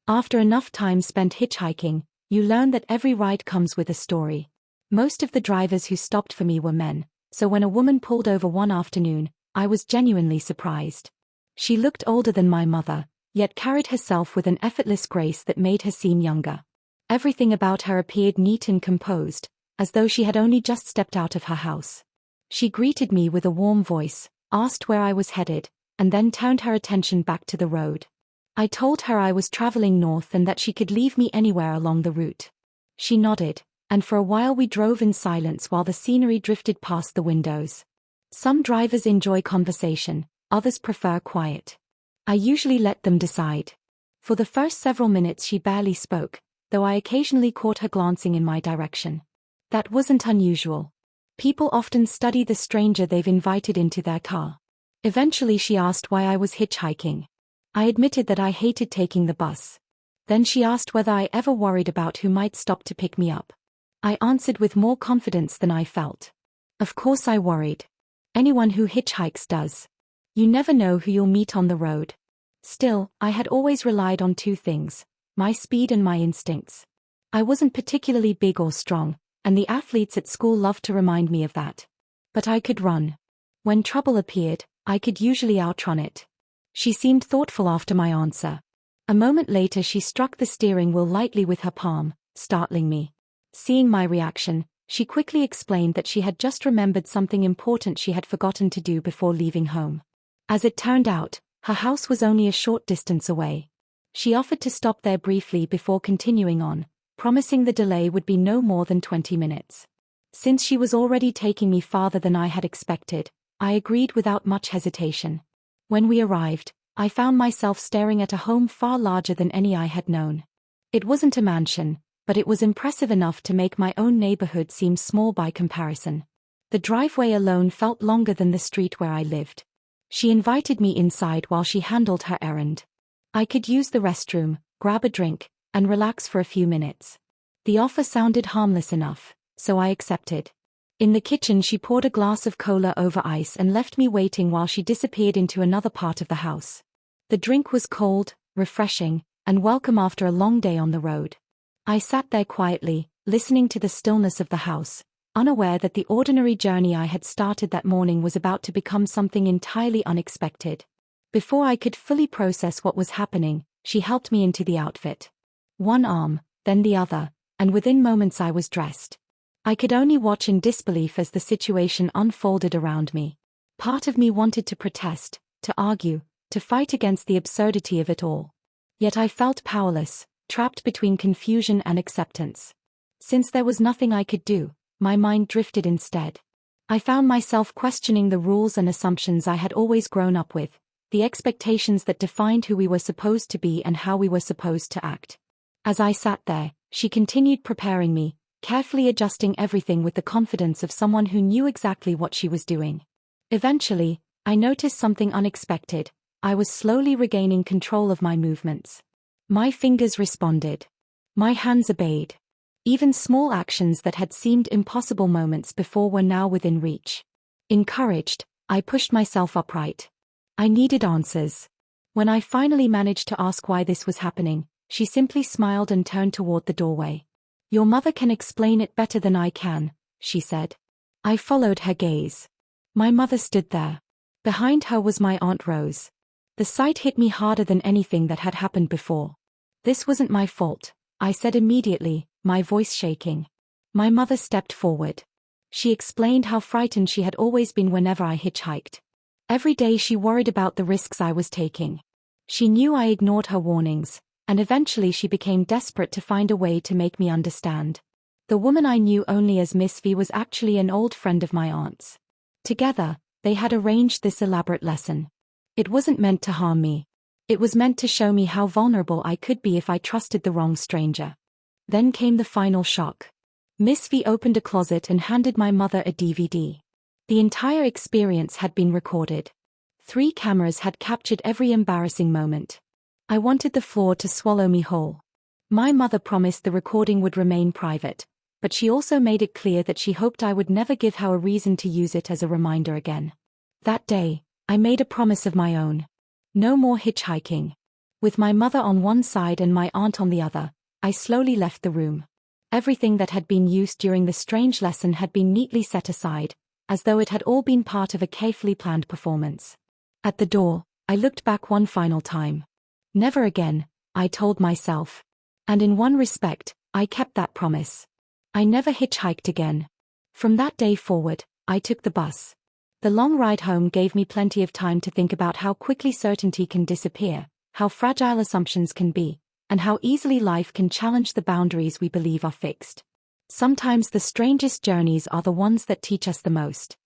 After enough time spent hitchhiking, you learn that every ride comes with a story. Most of the drivers who stopped for me were men, so when a woman pulled over one afternoon, I was genuinely surprised. She looked older than my mother, yet carried herself with an effortless grace that made her seem younger. Everything about her appeared neat and composed, as though she had only just stepped out of her house. She greeted me with a warm voice, asked where I was headed, and then turned her attention back to the road. I told her I was traveling north and that she could leave me anywhere along the route. She nodded, and for a while we drove in silence while the scenery drifted past the windows. Some drivers enjoy conversation, others prefer quiet. I usually let them decide. For the first several minutes she barely spoke, though I occasionally caught her glancing in my direction. That wasn't unusual. People often study the stranger they've invited into their car. Eventually she asked why I was hitchhiking. I admitted that I hated taking the bus. Then she asked whether I ever worried about who might stop to pick me up. I answered with more confidence than I felt. Of course I worried. Anyone who hitchhikes does. You never know who you'll meet on the road. Still, I had always relied on two things: my speed and my instincts. I wasn't particularly big or strong, and the athletes at school loved to remind me of that. But I could run. When trouble appeared, I could usually outrun it. She seemed thoughtful after my answer. A moment later she struck the steering wheel lightly with her palm, startling me. Seeing my reaction, she quickly explained that she had just remembered something important she had forgotten to do before leaving home. As it turned out, her house was only a short distance away. She offered to stop there briefly before continuing on, promising the delay would be no more than 20 minutes. Since she was already taking me farther than I had expected, I agreed without much hesitation. When we arrived, I found myself staring at a home far larger than any I had known. It wasn't a mansion, but it was impressive enough to make my own neighborhood seem small by comparison. The driveway alone felt longer than the street where I lived. She invited me inside while she handled her errand. I could use the restroom, grab a drink, and relax for a few minutes. The offer sounded harmless enough, so I accepted. In the kitchen she poured a glass of cola over ice and left me waiting while she disappeared into another part of the house. The drink was cold, refreshing, and welcome after a long day on the road. I sat there quietly, listening to the stillness of the house, unaware that the ordinary journey I had started that morning was about to become something entirely unexpected. Before I could fully process what was happening, she helped me into the outfit. One arm, then the other, and within moments I was dressed. I could only watch in disbelief as the situation unfolded around me. Part of me wanted to protest, to argue, to fight against the absurdity of it all. Yet I felt powerless, trapped between confusion and acceptance. Since there was nothing I could do, my mind drifted instead. I found myself questioning the rules and assumptions I had always grown up with, the expectations that defined who we were supposed to be and how we were supposed to act. As I sat there, she continued preparing me, carefully adjusting everything with the confidence of someone who knew exactly what she was doing. Eventually, I noticed something unexpected. I was slowly regaining control of my movements. My fingers responded. My hands obeyed. Even small actions that had seemed impossible moments before were now within reach. Encouraged, I pushed myself upright. I needed answers. When I finally managed to ask why this was happening, she simply smiled and turned toward the doorway. "Your mother can explain it better than I can," she said. I followed her gaze. My mother stood there. Behind her was my Aunt Rose. The sight hit me harder than anything that had happened before. "This wasn't my fault," I said immediately, my voice shaking. My mother stepped forward. She explained how frightened she had always been whenever I hitchhiked. Every day she worried about the risks I was taking. She knew I ignored her warnings, and eventually she became desperate to find a way to make me understand. The woman I knew only as Miss V was actually an old friend of my aunt's. Together, they had arranged this elaborate lesson. It wasn't meant to harm me. It was meant to show me how vulnerable I could be if I trusted the wrong stranger. Then came the final shock. Miss V opened a closet and handed my mother a DVD. The entire experience had been recorded. 3 cameras had captured every embarrassing moment. I wanted the floor to swallow me whole. My mother promised the recording would remain private, but she also made it clear that she hoped I would never give her a reason to use it as a reminder again. That day, I made a promise of my own. No more hitchhiking. With my mother on one side and my aunt on the other, I slowly left the room. Everything that had been used during the strange lesson had been neatly set aside, as though it had all been part of a carefully planned performance. At the door, I looked back one final time. Never again, I told myself. And in one respect, I kept that promise. I never hitchhiked again. From that day forward, I took the bus. The long ride home gave me plenty of time to think about how quickly certainty can disappear, how fragile assumptions can be, and how easily life can challenge the boundaries we believe are fixed. Sometimes the strangest journeys are the ones that teach us the most.